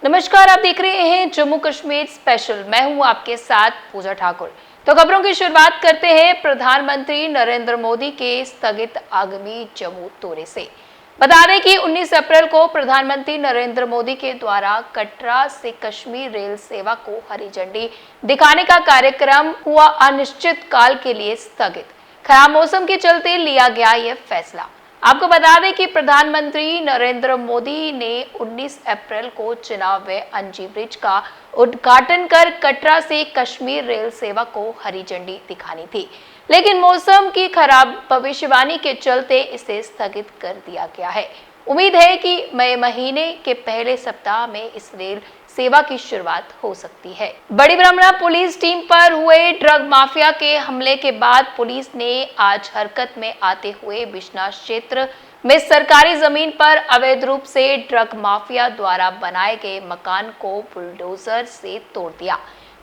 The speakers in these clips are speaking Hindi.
नमस्कार, आप देख रहे हैं जम्मू कश्मीर स्पेशल। मैं हूं आपके साथ पूजा ठाकुर। तो खबरों की शुरुआत करते हैं प्रधानमंत्री नरेंद्र मोदी के स्थगित आगामी जम्मू दौरे से। बता दें कि 19 अप्रैल को प्रधानमंत्री नरेंद्र मोदी के द्वारा कटरा से कश्मीर रेल सेवा को हरी झंडी दिखाने का कार्यक्रम हुआ अनिश्चित काल के लिए स्थगित। खराब मौसम के चलते लिया गया यह फैसला। आपको बता दें कि प्रधानमंत्री नरेंद्र मोदी ने 19 अप्रैल को चिनाब व अंजी ब्रिज का उद्घाटन कर कटरा से कश्मीर रेल सेवा को हरी झंडी दिखानी थी, लेकिन मौसम की खराब भविष्यवाणी के चलते इसे स्थगित कर दिया गया है। उम्मीद है कि मई महीने के पहले सप्ताह में इस रेल सेवा की शुरुआत हो सकती है। बड़ी ब्रह्मणा पुलिस टीम पर हुए ड्रग माफिया के हमले के बाद पुलिस ने आज हरकत में आते हुए बिश्नाह क्षेत्र में सरकारी जमीन पर अवैध रूप से ड्रग माफिया द्वारा बनाए गए मकान को बुलडोजर से तोड़ दिया।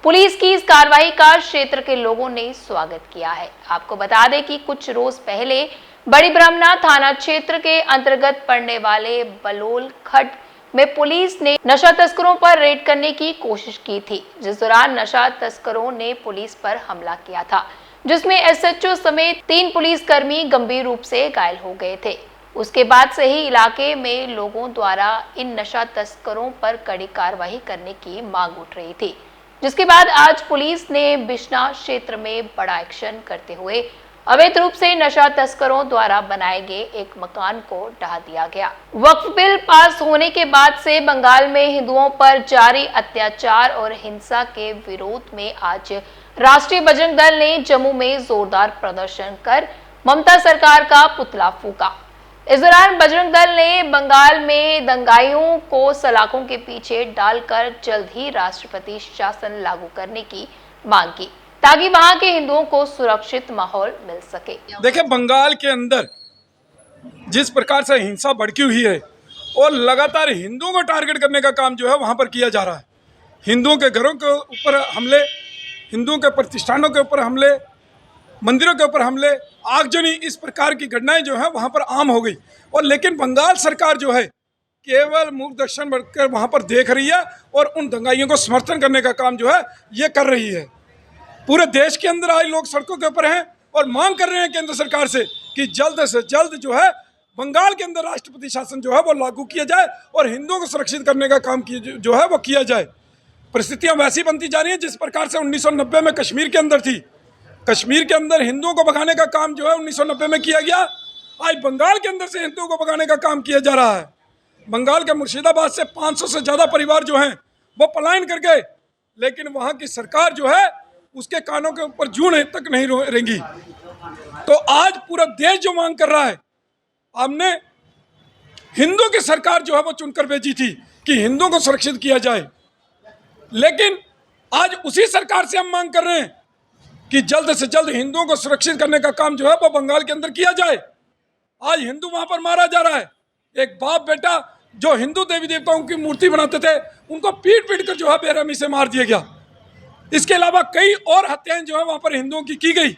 पुलिस की इस कार्रवाई का क्षेत्र के लोगों ने स्वागत किया है। आपको बता दें कि कुछ रोज पहले बड़ी ब्रह्मणा थाना क्षेत्र के अंतर्गत पड़ने वाले बलोल खड्ड में पुलिस ने नशा तस्करों पर रेड करने की कोशिश की थी, जिस दौरान नशा तस्करों ने पुलिस पर हमला किया था, जिसमें एसएचओ समेत 3 पुलिसकर्मी गंभीर रूप से घायल हो गए थे। उसके बाद से ही इलाके में लोगों द्वारा इन नशा तस्करों पर कड़ी कार्रवाई करने की मांग उठ रही थी, जिसके बाद आज पुलिस ने बिश्नाह क्षेत्र में बड़ा एक्शन करते हुए अवैध रूप से नशा तस्करों द्वारा बनाए गए एक मकान को ढहा दिया गया। वक्फ बिल पास होने के बाद से बंगाल में हिंदुओं पर जारी अत्याचार और हिंसा के विरोध में आज राष्ट्रीय बजरंग दल ने जम्मू में जोरदार प्रदर्शन कर ममता सरकार का पुतला फूंका। इस दौरान बजरंग दल ने बंगाल में दंगाइयों को सलाखों के पीछे डालकर जल्द ही राष्ट्रपति शासन लागू करने की मांग की, ताकि वहां के हिंदुओं को सुरक्षित माहौल मिल सके। देखिए, बंगाल के अंदर जिस प्रकार से हिंसा भड़की हुई है और लगातार हिंदुओं को टारगेट करने का काम जो है वहां पर किया जा रहा है। हिंदुओं के घरों के ऊपर हमले, हिंदुओं के प्रतिष्ठानों के ऊपर हमले, मंदिरों के ऊपर हमले, आगजनी, इस प्रकार की घटनाएं जो है वहां पर आम हो गई। और लेकिन बंगाल सरकार जो है केवल मूक दर्शन बनकर वहां पर देख रही है और उन दंगाइयों को समर्थन करने का काम जो है ये कर रही है। पूरे देश के अंदर आज लोग सड़कों के ऊपर हैं और मांग कर रहे हैं केंद्र सरकार से कि जल्द से जल्द जो है बंगाल के अंदर राष्ट्रपति शासन जो है वो लागू किया जाए और हिंदुओं को सुरक्षित करने का काम जो है वो किया जाए। परिस्थितियां वैसी बनती जा रही हैं जिस प्रकार से 1990 में कश्मीर के अंदर थी। कश्मीर के अंदर हिंदुओं को भगाने का काम जो है 1990 में किया गया, आज बंगाल के अंदर से हिंदुओं को भगाने का काम किया जा रहा है। बंगाल के मुर्शिदाबाद से 500 से ज़्यादा परिवार जो हैं वो पलायन कर गए, लेकिन वहाँ की सरकार जो है उसके कानों के ऊपर जूं तक नहीं रहेंगी। तो आज पूरा देश जो मांग कर रहा है, हमने हिंदू की सरकार जो है वो चुनकर भेजी थी कि हिंदुओं को सुरक्षित किया जाए, लेकिन आज उसी सरकार से हम मांग कर रहे हैं कि जल्द से जल्द हिंदुओं को सुरक्षित करने का काम जो है वो बंगाल के अंदर किया जाए। आज हिंदू वहां पर मारा जा रहा है। एक बाप बेटा जो हिंदू देवी देवताओं की मूर्ति बनाते थे उनको पीट पीट कर जो है बेरहमी से मार दिया गया। इसके अलावा कई और हत्याएं जो है वहां पर हिंदुओं की गई,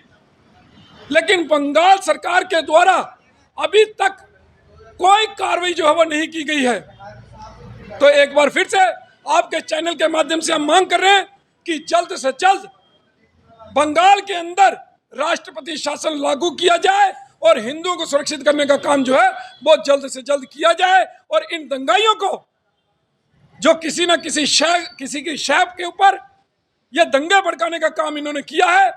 लेकिन बंगाल सरकार के द्वारा अभी तक कोई कार्रवाई जो है वो नहीं की गई है। तो एक बार फिर से आपके चैनल के माध्यम से हम मांग कर रहे हैं कि जल्द से जल्द बंगाल के अंदर राष्ट्रपति शासन लागू किया जाए और हिंदुओं को सुरक्षित करने का काम जो है वो जल्द से जल्द किया जाए। और इन दंगाइयों को जो किसी न किसी की शैब के ऊपर ये दंगे भड़काने का काम इन्होंने किया है,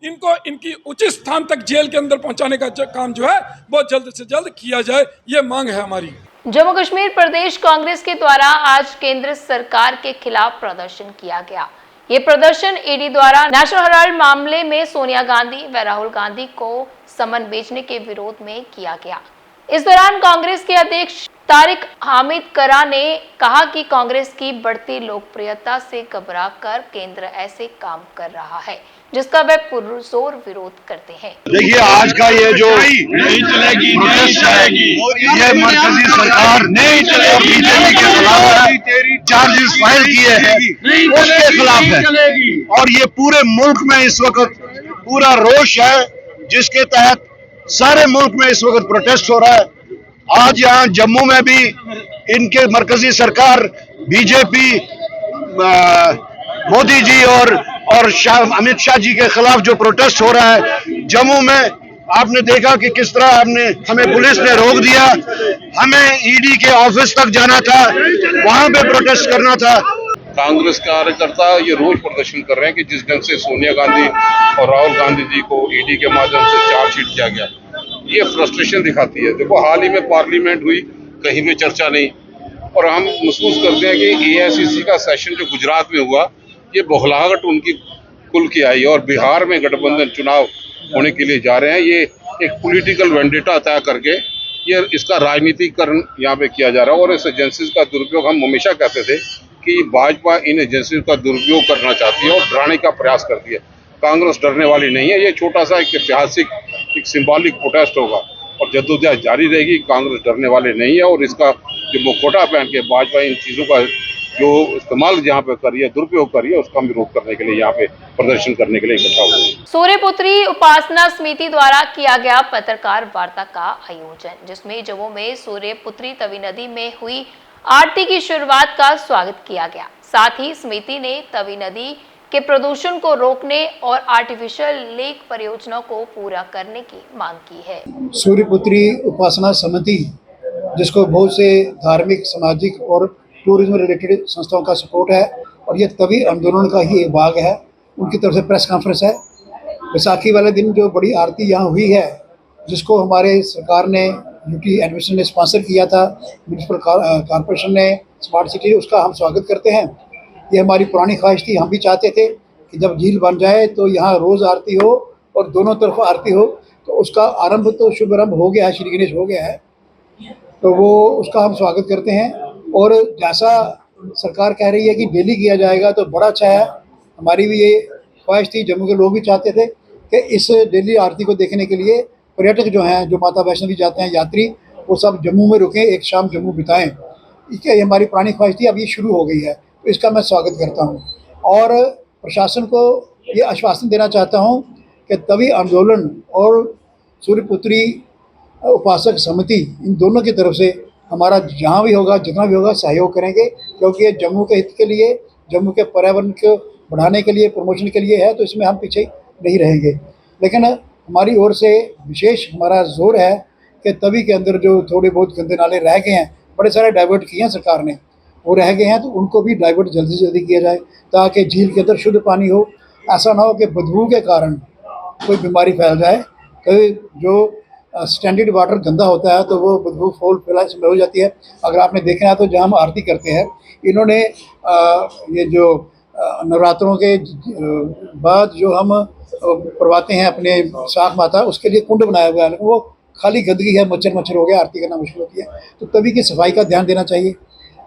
इनको इनकी उचित स्थान तक जेल के अंदर पहुंचाने का काम जो है वो जल्द से जल्द किया जाए, ये मांग है हमारी। जम्मू कश्मीर प्रदेश कांग्रेस के द्वारा आज केंद्र सरकार के खिलाफ प्रदर्शन किया गया। ये प्रदर्शन ईडी द्वारा नेशनल हेराल्ड मामले में सोनिया गांधी व राहुल गांधी को समन भेजने के विरोध में किया गया। इस दौरान कांग्रेस के अध्यक्ष तारिक हामिद करा ने कहा कि कांग्रेस की बढ़ती लोकप्रियता से घबराकर केंद्र ऐसे काम कर रहा है जिसका वे पुरजोर विरोध करते हैं। देखिए, आज का ये जो नहीं चलेगी, ये मरकजी सरकार नहीं चलेगी, बीजेपी के खिलाफ चार्जेस फाइल किए हैं उसके खिलाफ है। और ये पूरे मुल्क में इस वक्त पूरा रोष है, जिसके तहत सारे मुल्क में इस वक्त प्रोटेस्ट हो रहा है। आज यहाँ जम्मू में भी इनके मरकजी सरकार बीजेपी मोदी जी और अमित शाह जी के खिलाफ जो प्रोटेस्ट हो रहा है जम्मू में, आपने देखा कि किस तरह हमें पुलिस ने रोक दिया। हमें ईडी के ऑफिस तक जाना था, वहां पे प्रोटेस्ट करना था। कांग्रेस कार्यकर्ता ये रोज प्रदर्शन कर रहे हैं कि जिस ढंग से सोनिया गांधी और राहुल गांधी जी को ईडी के माध्यम से चार्जशीट किया गया, ये फ्रस्ट्रेशन दिखाती है। देखो, हाल ही में पार्लियामेंट हुई, कहीं भी चर्चा नहीं, और हम महसूस करते हैं कि एआईसीसी का सेशन जो गुजरात में हुआ, ये बौखलाहट उनकी खुल के आई, और बिहार में गठबंधन चुनाव होने के लिए जा रहे हैं। ये एक पॉलिटिकल वेंडेटा तय करके ये इसका राजनीतिकरण यहाँ पे किया जा रहा है, और इस एजेंसीज का दुरुपयोग, हम हमेशा कहते थे कि भाजपा इन एजेंसियों का दुरुपयोग करना चाहती है और डराने का प्रयास करती है। कांग्रेस डरने वाली नहीं है। ये छोटा सा एक ऐतिहासिक, एक सिंबॉलिक प्रोटेस्ट होगा और जद्दोजहद जारी रहेगी। कांग्रेस डरने वाले नहीं है, और इसका जो मुखौटा पहन के भाजपा इन चीज़ों का जो इस्तेमाल यहाँ पे कर रही है, दुरुपयोग कर रही है, उसका विरोध करने के लिए यहाँ पे प्रदर्शन करने के लिए इकट्ठा हुए हैं। सूर्यपुत्री उपासना समिति द्वारा किया गया पत्रकार वार्ता का आयोजन, जिसमें जम्मू में सूर्यपुत्री तवी नदी में हुई आरती की शुरुआत का स्वागत किया गया। साथ ही समिति ने तवी नदी के प्रदूषण को रोकने और आर्टिफिशियल लेक परियोजना को पूरा करने की मांग की है। सूर्यपुत्री उपासना समिति, जिसको बहुत से धार्मिक, सामाजिक और टूरिज्म रिलेटेड संस्थाओं का सपोर्ट है, और ये तवी आंदोलन का ही एक भाग है। उनकी तरफ से प्रेस कॉन्फ्रेंस है। बैसाखी वाले दिन जो बड़ी आरती यहाँ हुई है, जिसको हमारे सरकार ने, यूटी एडमिनिस्ट्रेशन ने स्पॉन्सर किया था, म्यूनसिपल कॉर्पोरेशन ने, स्मार्ट सिटी, उसका हम स्वागत करते हैं। ये हमारी पुरानी ख्वाहिश थी। हम भी चाहते थे कि जब झील बन जाए तो यहाँ रोज़ आरती हो और दोनों तरफ आरती हो। तो उसका आरंभ तो शुभारंभ हो गया है, श्री गणेश हो गया है, तो वो उसका हम स्वागत करते हैं। और जैसा सरकार कह रही है कि डेली किया जाएगा तो बड़ा अच्छा है। हमारी भी ये ख्वाहिश थी, जम्मू के लोग भी चाहते थे कि इस डेली आरती को देखने के लिए पर्यटक जो हैं, जो माता वैष्णो देवी जाते हैं यात्री, वो सब जम्मू में रुकें, एक शाम जम्मू बिताएं। ये हमारी पुरानी ख्वाहिश थी, अब ये शुरू हो गई है, तो इसका मैं स्वागत करता हूँ। और प्रशासन को ये आश्वासन देना चाहता हूँ कि तवी आंदोलन और सूर्यपुत्री उपासक समिति, इन दोनों की तरफ से हमारा जहाँ भी होगा, जितना भी होगा, सहयोग करेंगे, क्योंकि ये जम्मू के हित के लिए, जम्मू के पर्यावरण को बढ़ाने के लिए, प्रमोशन के लिए है, तो इसमें हम पीछे नहीं रहेंगे। लेकिन हमारी ओर से विशेष हमारा जोर है कि तवी के अंदर जो थोड़े बहुत गंदे नाले रह गए हैं, बड़े सारे डाइवर्ट किए हैं सरकार ने, वो रह गए हैं, तो उनको भी डाइवर्ट जल्दी से जल्दी किया जाए, ताकि झील के अंदर शुद्ध पानी हो। ऐसा ना हो कि बदबू के कारण कोई बीमारी फैल जाए। कभी जो स्टैंडर्ड वाटर गंदा होता है तो वो बदबू फूल फैला इसमें हो जाती है। अगर आपने देखा है तो जहाँ हम आरती करते हैं, इन्होंने ये जो नवरात्रों के बाद जो हम करवाते हैं अपने साख माता, उसके लिए कुंड बनाया हुआ है, लेकिन वो खाली गंदगी है, मच्छर हो गया, आरती करना मुश्किल होती है। तो तभी की सफाई का ध्यान देना चाहिए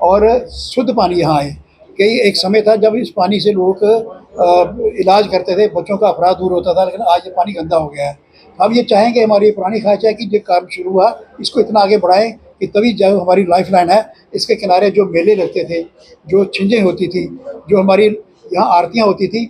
और शुद्ध पानी यहाँ आए। कई एक समय था जब इस पानी से लोग इलाज करते थे, बच्चों का अपराध दूर होता था, लेकिन आज ये पानी गंदा हो गया है। हम ये चाहेंगे, हमारी पुरानी ख्वाहिश है कि जो काम शुरू हुआ इसको इतना आगे बढ़ाएं कि तभी जो हमारी लाइफ लाइन है, इसके किनारे जो मेले लगते थे, जो छिंजें होती थी, जो हमारी यहाँ आरतियाँ होती थी,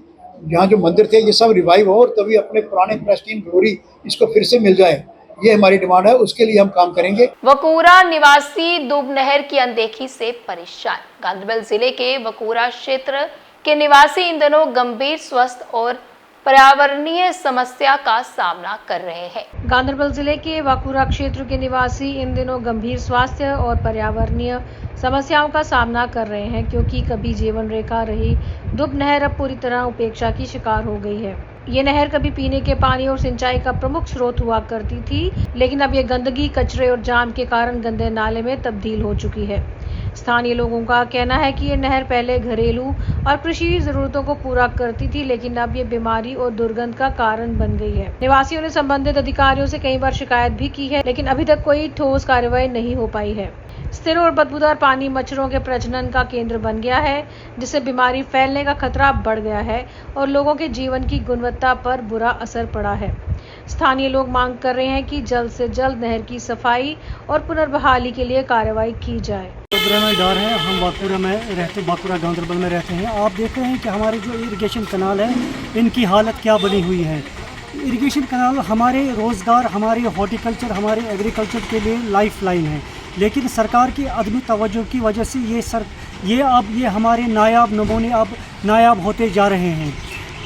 यहाँ जो मंदिर थे, ये सब रिवाइव हो और तभी अपने पुराने प्रेस्टीन ग्लोरी इसको फिर से मिल जाए। ये हमारी डिमांड है, उसके लिए हम काम करेंगे। वकूरा निवासी दुब नहर की अनदेखी से परेशान। गांधरबल जिले के वकूरा क्षेत्र के निवासी इन दिनों गंभीर स्वास्थ्य और पर्यावरणीय समस्या का सामना कर रहे हैं। गांधरबल जिले के वकूरा क्षेत्र के निवासी इन दिनों गंभीर स्वास्थ्य और पर्यावरणीय समस्याओं का सामना कर रहे हैं, क्योंकि कभी जीवन रेखा रही दुब नहर अब पूरी तरह उपेक्षा की शिकार हो गई है। ये नहर कभी पीने के पानी और सिंचाई का प्रमुख स्रोत हुआ करती थी, लेकिन अब ये गंदगी, कचरे और जाम के कारण गंदे नाले में तब्दील हो चुकी है। स्थानीय लोगों का कहना है कि ये नहर पहले घरेलू और कृषि जरूरतों को पूरा करती थी, लेकिन अब ये बीमारी और दुर्गंध का कारण बन गई है। निवासियों ने संबंधित अधिकारियों से कई बार शिकायत भी की है, लेकिन अभी तक कोई ठोस कार्रवाई नहीं हो पाई है। स्थिर और बदबूदार पानी मच्छरों के प्रजनन का केंद्र बन गया है, जिससे बीमारी फैलने का खतरा बढ़ गया है और लोगों के जीवन की गुणवत्ता पर बुरा असर पड़ा है। स्थानीय लोग मांग कर रहे हैं कि जल्द से जल्द नहर की सफाई और पुनर्बहाली के लिए कार्रवाई की जाए। डर है, हम वाकुरा में रहते, वाकुरा गांधरबल में रहते हैं। आप देख रहे हैं कि हमारे जो इरिगेशन कनाल है, इनकी हालत क्या बनी हुई है। इरिगेशन कनाल हमारे रोज़गार, हमारे हॉर्टिकल्चर, हमारे एग्रीकल्चर के लिए लाइफ लाइन है, लेकिन सरकार की अदमी तवज्जो की वजह से ये हमारे नायाब नमूने अब नायाब होते जा रहे हैं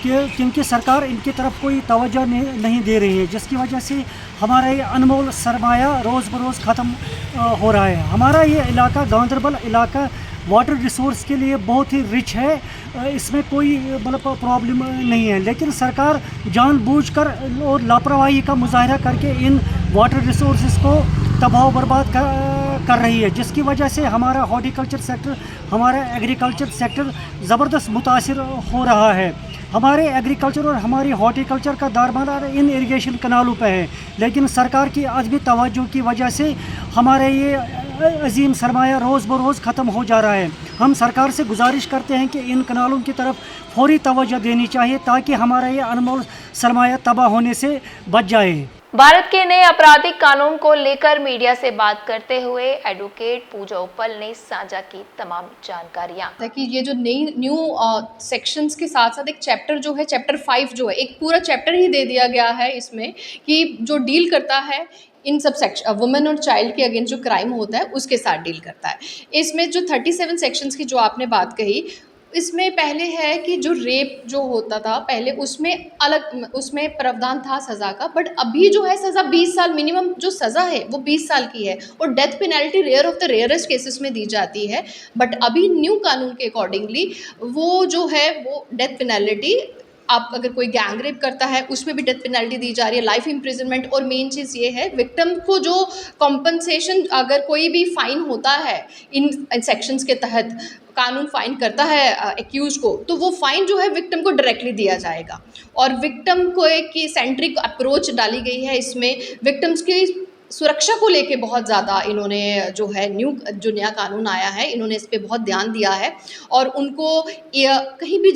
क्योंकि सरकार इनकी तरफ कोई तवज्जो नहीं दे रही है, जिसकी वजह से हमारा ये अनमोल सरमाया रोज़ बरोज़ ख़त्म हो रहा है। हमारा ये इलाका गांधरबल इलाका वाटर रिसोर्स के लिए बहुत ही रिच है, इसमें कोई मतलब प्रॉब्लम नहीं है, लेकिन सरकार जानबूझकर और लापरवाही का मुजाहरा करके इन वाटर रिसोर्स को तबाह बर्बाद कर रही है, जिसकी वजह से हमारा हॉर्टिकल्चर सेक्टर, हमारा एग्रीकल्चर सेक्टर ज़बरदस्त मुतासिर हो रहा है। हमारे एग्रीकल्चर और हमारी हॉर्टिकल्चर का दारोमदार इन इरिगेशन कनालों पे है, लेकिन सरकार की अदबी तवज्जो की वजह से हमारे ये अजीम सरमाया रोज़ बरोज़ ख़त्म हो जा रहा है। हम सरकार से गुजारिश करते हैं कि इन कनालों की तरफ फौरी तवज्जो देनी चाहिए ताकि हमारा ये अनमोल सरमाया तबाह होने से बच जाए। भारत के नए आपराधिक कानून को लेकर मीडिया से बात करते हुए एडवोकेट पूजा उपल ने साझा की तमाम जानकारियां। ताकि ये जो न्यू सेक्शंस के साथ साथ एक चैप्टर जो है, चैप्टर 5 जो है, एक पूरा चैप्टर ही दे दिया गया है इसमें कि जो डील करता है इन सब सेक्शन वुमेन और चाइल्ड के अगेंस्ट जो क्राइम होता है उसके साथ डील करता है। इसमें जो 37 सेक्शंस की जो आपने बात कही, इसमें पहले है कि जो रेप जो होता था पहले उसमें प्रावधान था सज़ा का, बट अभी जो है सज़ा 20 साल मिनिमम जो सज़ा है वो 20 साल की है और death penalty rare of the rarest cases में दी जाती है। बट अभी न्यू कानून के अकॉर्डिंगली वो जो है वो डेथ पेनल्टी, आप अगर कोई गैंग रेप करता है उसमें भी डेथ पेनल्टी दी जा रही है, लाइफ इम्प्रिजनमेंट, और मेन चीज़ ये है विक्टिम को जो कॉम्पनसेशन, अगर कोई भी फाइन होता है इन सेक्शंस के तहत, कानून फाइन करता है एक्यूज को, तो वो फाइन जो है विक्टिम को डायरेक्टली दिया जाएगा। और विक्टिम को एक सेंट्रिक अप्रोच डाली गई है इसमें, विक्टिम्स की सुरक्षा को लेके बहुत ज़्यादा इन्होंने जो है जो नया कानून आया है इन्होंने इस पे बहुत ध्यान दिया है। और उनको कहीं भी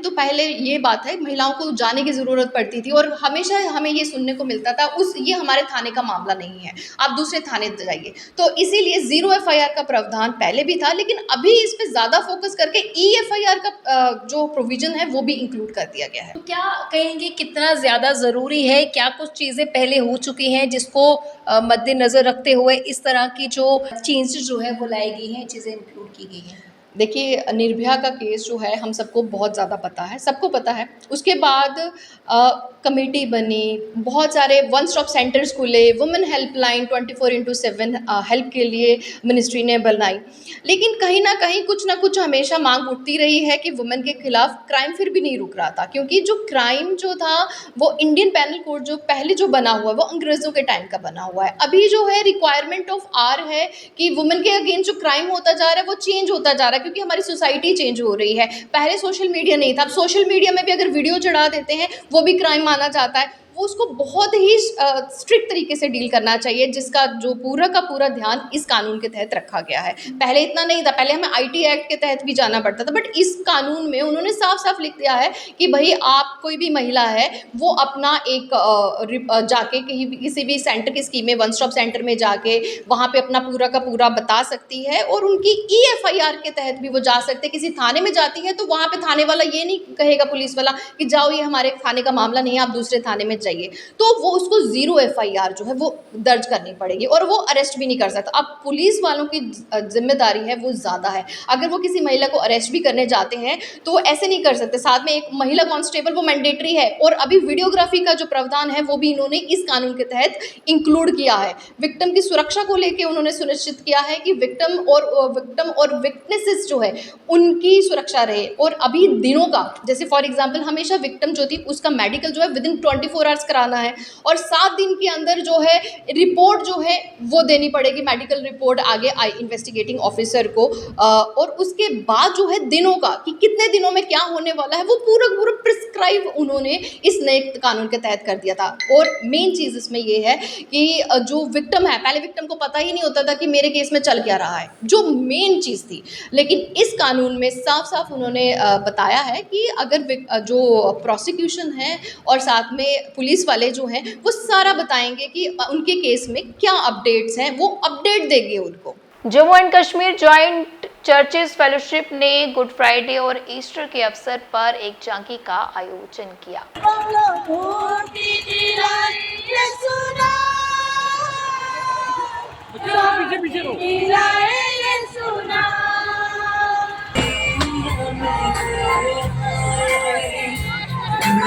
पहले ये बात है महिलाओं को जाने की ज़रूरत पड़ती थी और हमेशा हमें ये सुनने को मिलता था ये हमारे थाने का मामला नहीं है, आप दूसरे थाने जाइए। तो इसीलिए 0 FIR का प्रावधान पहले भी था, लेकिन अभी इस पर ज़्यादा फोकस करके EFIR का जो प्रोविज़न है वो भी इंक्लूड कर दिया गया है। तो क्या कहेंगे कितना ज़्यादा ज़रूरी है, क्या कुछ चीज़ें पहले हो चुकी हैं जिसको मद्देनजर रखते हुए इस तरह की जो चेंजेस जो है वो लाई गई हैं, चीज़ें इंक्लूड की गई हैं? देखिए, निर्भया का केस जो है हम सबको बहुत ज़्यादा पता है, सबको पता है। उसके बाद कमेटी बनी, बहुत सारे वन स्टॉप सेंटर्स खुले, वुमेन हेल्पलाइन 24/7 हेल्प के लिए मिनिस्ट्री ने बनाई। लेकिन कहीं ना कहीं कुछ ना कुछ हमेशा मांग उठती रही है कि वुमेन के खिलाफ क्राइम फिर भी नहीं रुक रहा था, क्योंकि जो क्राइम जो था वो इंडियन पैनल कोड जो पहले जो बना हुआ है वो अंग्रेज़ों के टाइम का बना हुआ है। अभी जो है रिक्वायरमेंट ऑफ आर है कि वुमेन के अगेंस्ट जो क्राइम होता जा रहा है वो चेंज होता जा रहा है, क्योंकि हमारी सोसाइटी चेंज हो रही है। पहले सोशल मीडिया नहीं था, अब सोशल मीडिया में भी अगर वीडियो चढ़ा देते हैं वो भी क्राइम माना जाता है। वो उसको बहुत ही स्ट्रिक्ट तरीके से डील करना चाहिए, जिसका जो पूरा का पूरा ध्यान इस कानून के तहत रखा गया है। पहले इतना नहीं था, पहले हमें IT एक्ट के तहत भी जाना पड़ता था, बट इस कानून में उन्होंने साफ साफ लिख दिया है कि भाई आप कोई भी महिला है वो अपना एक जाके किसी भी सेंटर की स्कीम में, वन स्टॉप सेंटर में जाके वहाँ पे अपना पूरा का पूरा बता सकती है और उनकी EFIR के तहत भी वो जा सकते हैं। किसी थाने में जाती है तो वहाँ पे थाने वाला ये नहीं कहेगा, पुलिस वाला, कि जाओ ये हमारे थाने का मामला नहीं है, आप दूसरे थाने में चाहिए, तो वो उसको 0 FIR जो है वो दर्ज करनी पड़ेगी और वो अरेस्ट भी नहीं कर सकता। अब पुलिस वालों की जिम्मेदारी है वो ज़्यादा है, अगर वो किसी महिला को अरेस्ट भी करने जाते हैं तो वो ऐसे नहीं कर सकते। साथ में एक महिला कांस्टेबल वो मैंडेटरी है, और अभी वीडियोग्राफी का जो प्रावधान है वो भी इन्होंने इस कानून के तहत इंक्लूड किया है। विक्टिम की सुरक्षा को लेकर उन्होंने सुनिश्चित किया है कि विक्टिम और विटनेसेस जो है उनकी सुरक्षा रहे। और अभी दिनों का, जैसे फॉर एग्जाम्पल हमेशा विक्टिम जो थी उसका मेडिकल जो है विदिन 24 आवर्स कराना है और 7 दिन के अंदर जो है रिपोर्ट जो है वो देनी पड़ेगी, मेडिकल रिपोर्ट आगे इन्वेस्टिगेटिंग ऑफिसर को। और उसके बाद जो है दिनों का, कि कितने दिनों में क्या होने वाला है, वो पूरा प्रिस्क्राइब उन्होंने इस नए कानून के तहत कर दिया था। और मेन चीज़ इसमें ये है कि जो विक्टिम है, पहले विक्टिम को पता ही नहीं होता था कि मेरे केस में चल क्या रहा है, जो मेन चीज़ थी। लेकिन इस कानून में साफ साफ उन्होंने बताया है कि अगर जो प्रोसिक्यूशन है और साथ में पुलिस वाले जो हैं वो सारा बताएंगे कि उनके केस में क्या अपडेट्स हैं, वो अपडेट देंगे उनको। Jammu and Kashmir joint churches fellowship ने गुड फ्राइडे और ईस्टर के अवसर पर एक झांकी का आयोजन किया। आज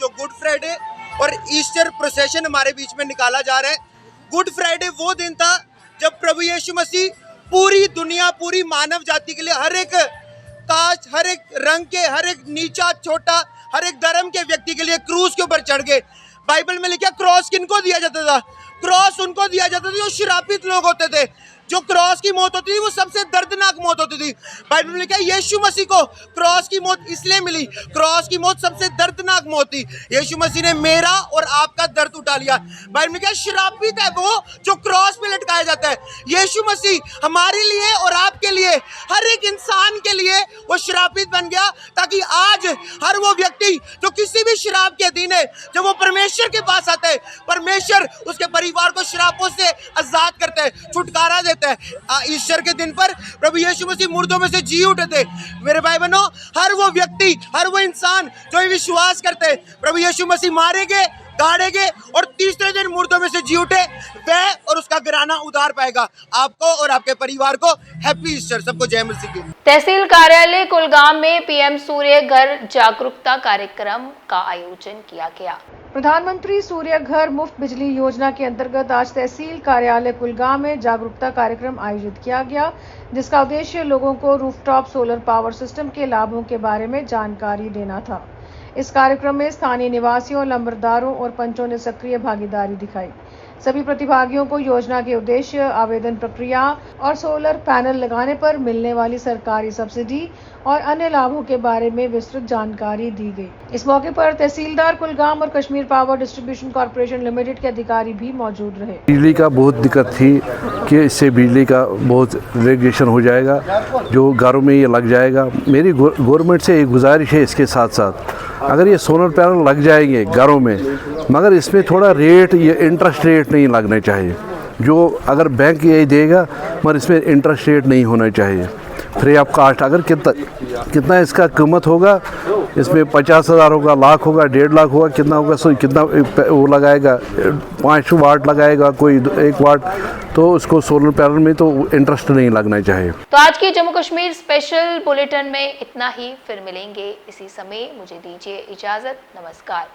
जो गुड फ्राइडे और ईस्टर प्रोसेशन हमारे बीच में निकाला जा रहा है। गुड फ्राइडे वो दिन था जब प्रभु यीशु मसीह पूरी दुनिया, पूरी मानव जाति के लिए, हर एक कास्ट, हर एक रंग के, हर एक नीचा छोटा, हर एक धर्म के व्यक्ति के लिए क्रूस के ऊपर चढ़ गए। बाइबल में लिखा क्रॉस किनको दिया जाता था? क्रॉस उनको दिया जाता था जो श्रापित लोग होते थे। जो क्रॉस की मौत होती थी वो सबसे दर्दनाक मौत होती थी। बाइबल में लिखा है यीशु मसीह को क्रॉस की मौत इसलिए मिली, क्रॉस की मौत सबसे दर्दनाक मौत थी। यीशु मसीह ने मेरा और आपका दर्द उठा लिया। बाइबल में लिखा है श्रापित है वो जो क्रॉस पे लटकाया जाता है। यीशु मसीह हमारे लिए और आपके लिए, हर एक इंसान के लिए वो श्रापित बन गया, ताकि आज हर वो व्यक्ति जो किसी भी श्राप के अधीन है, जब वो परमेश्वर के पास आता है, परमेश्वर उसके परिवार को श्रापों से आजाद करता है, छुटकारा देता है। ईस्टर के दिन पर प्रभु यीशु मसीह मुर्दों में से जी उठे थे। मेरे भाई बहनों, हर वो व्यक्ति, हर वो इंसान जो ये विश्वास करते हैं प्रभु यीशु मसीह मारे गए, गाड़े गए और तीसरे दिन मुर्दों में से जी उठे, वह और उसका घराना उद्धार पाएगा। आपको और आपके परिवार को हैप्पी ईस्टर। सबको जय मसीह की। तहसील कार्यालय कुलगाम में पीएम सूर्य घर जागरूकता कार्यक्रम का आयोजन किया गया। प्रधानमंत्री सूर्य घर मुफ्त बिजली योजना के अंतर्गत आज तहसील कार्यालय कुलगाम में जागरूकता कार्यक्रम आयोजित किया गया, जिसका उद्देश्य लोगों को रूफटॉप सोलर पावर सिस्टम के लाभों के बारे में जानकारी देना था। इस कार्यक्रम में स्थानीय निवासियों, लंबरदारों और पंचों ने सक्रिय भागीदारी दिखाई। सभी प्रतिभागियों को योजना के उद्देश्य, आवेदन प्रक्रिया और सोलर पैनल लगाने पर मिलने वाली सरकारी सब्सिडी और अन्य लाभों के बारे में विस्तृत जानकारी दी गई। इस मौके पर तहसीलदार कुलगाम और Kashmir power distribution corporation limited के अधिकारी भी मौजूद रहे। बिजली का बहुत दिक्कत थी कि इससे बिजली का बहुत रेगुलेशन हो जाएगा, जो घरों में ये लग जाएगा। मेरी गवर्नमेंट से एक गुजारिश है, इसके साथ साथ अगर ये सोलर पैनल लग जाएंगे घरों में, मगर इसमें थोड़ा रेट, ये इंटरेस्ट रेट नहीं लगने चाहिए। जो अगर बैंक ये देगा, मगर इसमें इंटरेस्ट रेट नहीं होना चाहिए। फ्री ऑफ कास्ट, अगर कितना इसका कीमत होगा, इसमें 50,000 होगा, लाख होगा, 1.5 लाख होगा, कितना होगा, सो कितना वो लगाएगा, 5 वाट लगाएगा कोई, 1 वाट, तो उसको सोलर पैनल में तो इंटरेस्ट नहीं लगना चाहिए। तो आज की जम्मू कश्मीर स्पेशल बुलेटिन में इतना ही। फिर मिलेंगे इसी समय। मुझे दीजिए इजाजत। नमस्कार।